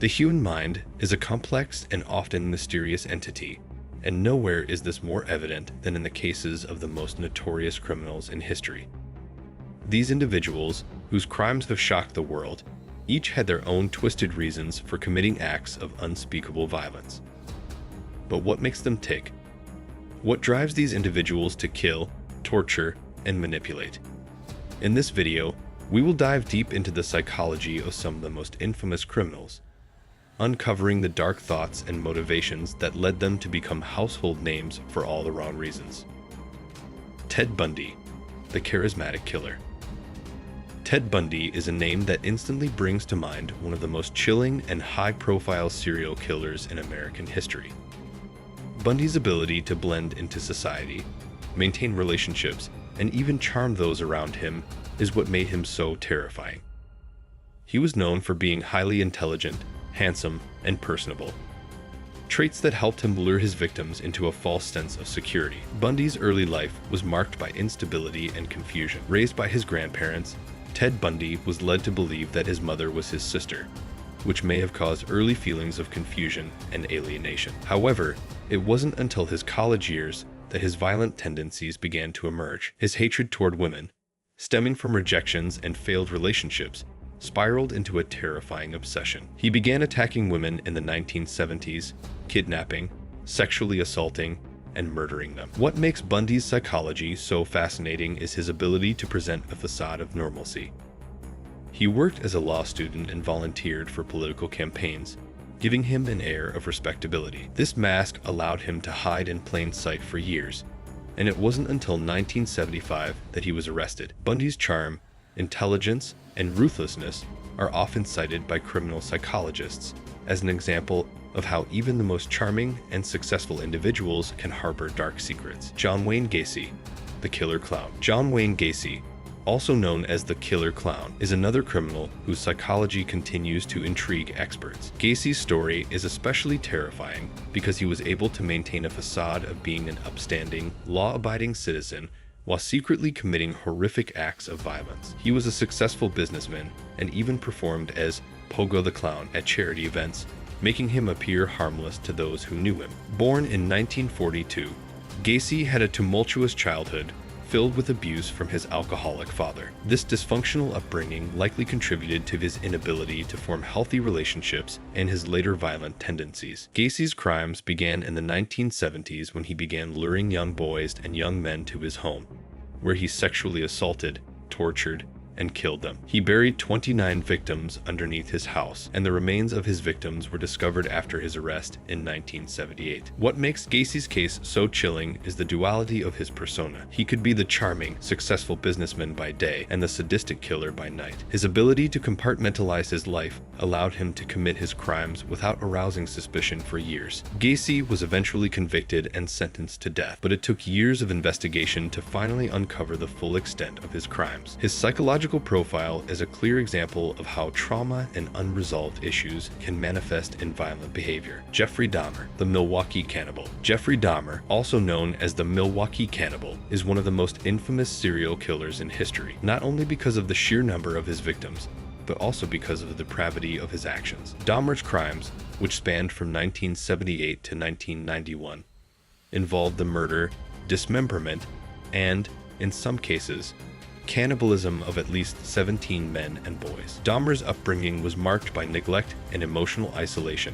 The human mind is a complex and often mysterious entity, and nowhere is this more evident than in the cases of the most notorious criminals in history. These individuals, whose crimes have shocked the world, each had their own twisted reasons for committing acts of unspeakable violence. But what makes them tick? What drives these individuals to kill, torture, and manipulate? In this video, we will dive deep into the psychology of some of the most infamous criminals, uncovering the dark thoughts and motivations that led them to become household names for all the wrong reasons. Ted Bundy, the charismatic killer. Ted Bundy is a name that instantly brings to mind one of the most chilling and high-profile serial killers in American history. Bundy's ability to blend into society, maintain relationships, and even charm those around him is what made him so terrifying. He was known for being highly intelligent, handsome, and personable, traits that helped him lure his victims into a false sense of security. Bundy's early life was marked by instability and confusion. Raised by his grandparents, Ted Bundy was led to believe that his mother was his sister, which may have caused early feelings of confusion and alienation. However, it wasn't until his college years that his violent tendencies began to emerge. His hatred toward women, stemming from rejections and failed relationships, spiraled into a terrifying obsession. He began attacking women in the 1970s, kidnapping, sexually assaulting, and murdering them. What makes Bundy's psychology so fascinating is his ability to present a facade of normalcy. He worked as a law student and volunteered for political campaigns, giving him an air of respectability. This mask allowed him to hide in plain sight for years, and it wasn't until 1975 that he was arrested. Bundy's charm, intelligence, and ruthlessness are often cited by criminal psychologists as an example of how even the most charming and successful individuals can harbor dark secrets. John Wayne Gacy, the Killer Clown. John Wayne Gacy, also known as the Killer Clown, is another criminal whose psychology continues to intrigue experts. Gacy's story is especially terrifying because he was able to maintain a facade of being an upstanding, law-abiding citizen while secretly committing horrific acts of violence. He was a successful businessman and even performed as Pogo the Clown at charity events, making him appear harmless to those who knew him. Born in 1942, Gacy had a tumultuous childhood filled with abuse from his alcoholic father. This dysfunctional upbringing likely contributed to his inability to form healthy relationships and his later violent tendencies. Gacy's crimes began in the 1970s when he began luring young boys and young men to his home, where he sexually assaulted, tortured, and killed them. He buried 29 victims underneath his house, and the remains of his victims were discovered after his arrest in 1978. What makes Gacy's case so chilling is the duality of his persona. He could be the charming, successful businessman by day and the sadistic killer by night. His ability to compartmentalize his life allowed him to commit his crimes without arousing suspicion for years. Gacy was eventually convicted and sentenced to death, but it took years of investigation to finally uncover the full extent of his crimes. His psychological profile is a clear example of how trauma and unresolved issues can manifest in violent behavior. Jeffrey Dahmer, the Milwaukee Cannibal. Jeffrey Dahmer, also known as the Milwaukee Cannibal, is one of the most infamous serial killers in history, not only because of the sheer number of his victims, but also because of the depravity of his actions. Dahmer's crimes, which spanned from 1978 to 1991, involved the murder, dismemberment, and, in some cases, cannibalism of at least 17 men and boys. Dahmer's upbringing was marked by neglect and emotional isolation.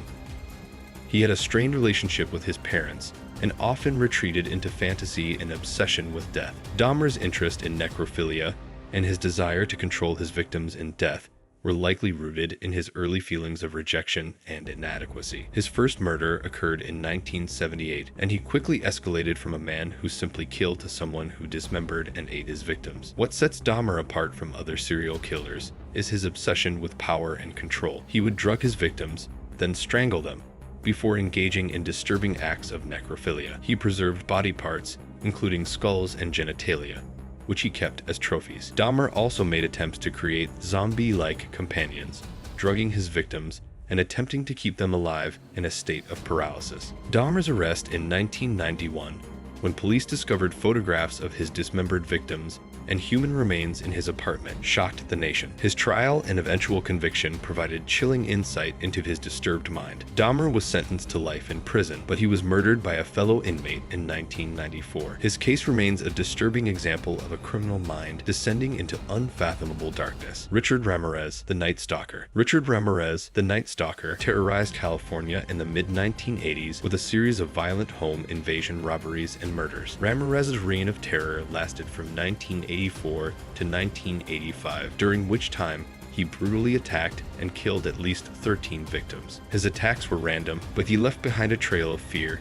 He had a strained relationship with his parents and often retreated into fantasy and obsession with death. Dahmer's interest in necrophilia and his desire to control his victims in death were likely rooted in his early feelings of rejection and inadequacy. His first murder occurred in 1978, and he quickly escalated from a man who simply killed to someone who dismembered and ate his victims. What sets Dahmer apart from other serial killers is his obsession with power and control. He would drug his victims, then strangle them, before engaging in disturbing acts of necrophilia. He preserved body parts, including skulls and genitalia, which he kept as trophies. Dahmer also made attempts to create zombie-like companions, drugging his victims and attempting to keep them alive in a state of paralysis. Dahmer's arrest in 1991, when police discovered photographs of his dismembered victims and human remains in his apartment shocked the nation. His trial and eventual conviction provided chilling insight into his disturbed mind. Dahmer was sentenced to life in prison, but he was murdered by a fellow inmate in 1994. His case remains a disturbing example of a criminal mind descending into unfathomable darkness. Richard Ramirez, the Night Stalker. Richard Ramirez, the Night Stalker, terrorized California in the mid-1980s with a series of violent home invasion robberies and murders. Ramirez's reign of terror lasted from 1984 to 1985, during which time he brutally attacked and killed at least 13 victims. His attacks were random, but he left behind a trail of fear,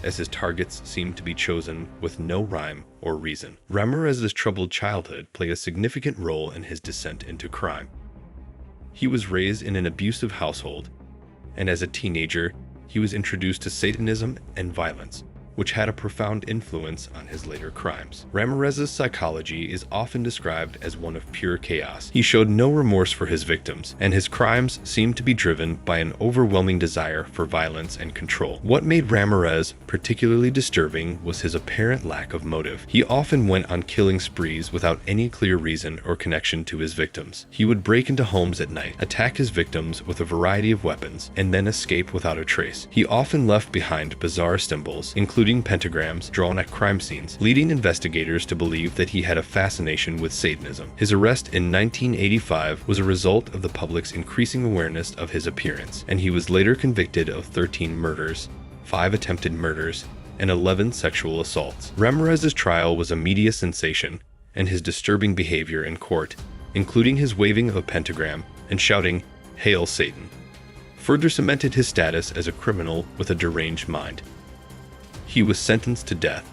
as his targets seemed to be chosen with no rhyme or reason. Ramirez's troubled childhood played a significant role in his descent into crime. He was raised in an abusive household, and as a teenager, he was introduced to Satanism and violence, which had a profound influence on his later crimes. Ramirez's psychology is often described as one of pure chaos. He showed no remorse for his victims, and his crimes seemed to be driven by an overwhelming desire for violence and control. What made Ramirez particularly disturbing was his apparent lack of motive. He often went on killing sprees without any clear reason or connection to his victims. He would break into homes at night, attack his victims with a variety of weapons, and then escape without a trace. He often left behind bizarre symbols, including pentagrams drawn at crime scenes, leading investigators to believe that he had a fascination with Satanism. His arrest in 1985 was a result of the public's increasing awareness of his appearance, and he was later convicted of 13 murders, 5 attempted murders, and 11 sexual assaults. Ramirez's trial was a media sensation, and his disturbing behavior in court, including his waving of a pentagram and shouting, "Hail Satan," further cemented his status as a criminal with a deranged mind. He was sentenced to death,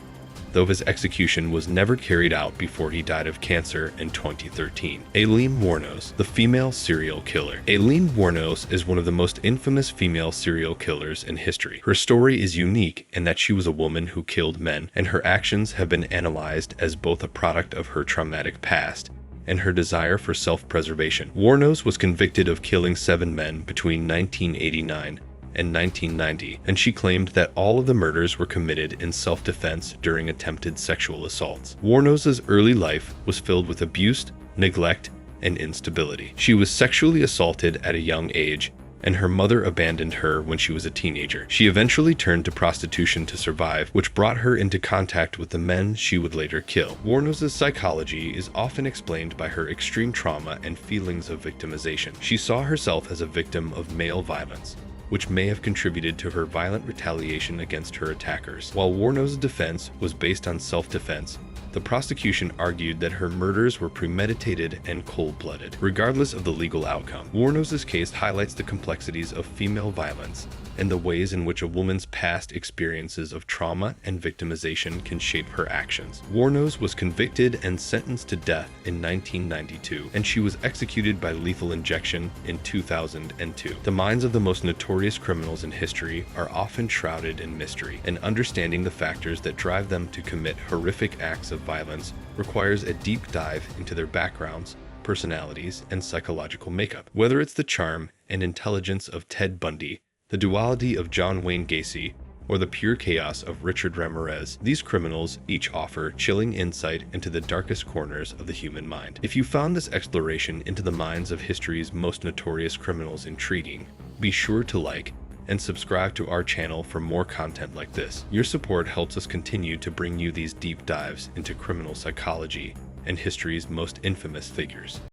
though his execution was never carried out before he died of cancer in 2013. Aileen Wuornos, the female serial killer. Aileen Wuornos is one of the most infamous female serial killers in history. Her story is unique in that she was a woman who killed men, and her actions have been analyzed as both a product of her traumatic past and her desire for self-preservation. Wuornos was convicted of killing 7 men between 1989 and 1990, and she claimed that all of the murders were committed in self-defense during attempted sexual assaults. Wuornos' early life was filled with abuse, neglect, and instability. She was sexually assaulted at a young age, and her mother abandoned her when she was a teenager. She eventually turned to prostitution to survive, which brought her into contact with the men she would later kill. Wuornos' psychology is often explained by her extreme trauma and feelings of victimization. She saw herself as a victim of male violence, which may have contributed to her violent retaliation against her attackers. While Wuornos' defense was based on self-defense, the prosecution argued that her murders were premeditated and cold-blooded. Regardless of the legal outcome, Wuornos' case highlights the complexities of female violence and the ways in which a woman's past experiences of trauma and victimization can shape her actions. Wuornos was convicted and sentenced to death in 1992, and she was executed by lethal injection in 2002. The minds of the most notorious criminals in history are often shrouded in mystery, and understanding the factors that drive them to commit horrific acts of violence requires a deep dive into their backgrounds, personalities, and psychological makeup. Whether it's the charm and intelligence of Ted Bundy, the duality of John Wayne Gacy, or the pure chaos of Richard Ramirez, these criminals each offer chilling insight into the darkest corners of the human mind. If you found this exploration into the minds of history's most notorious criminals intriguing, be sure to like and subscribe to our channel for more content like this. Your support helps us continue to bring you these deep dives into criminal psychology and history's most infamous figures.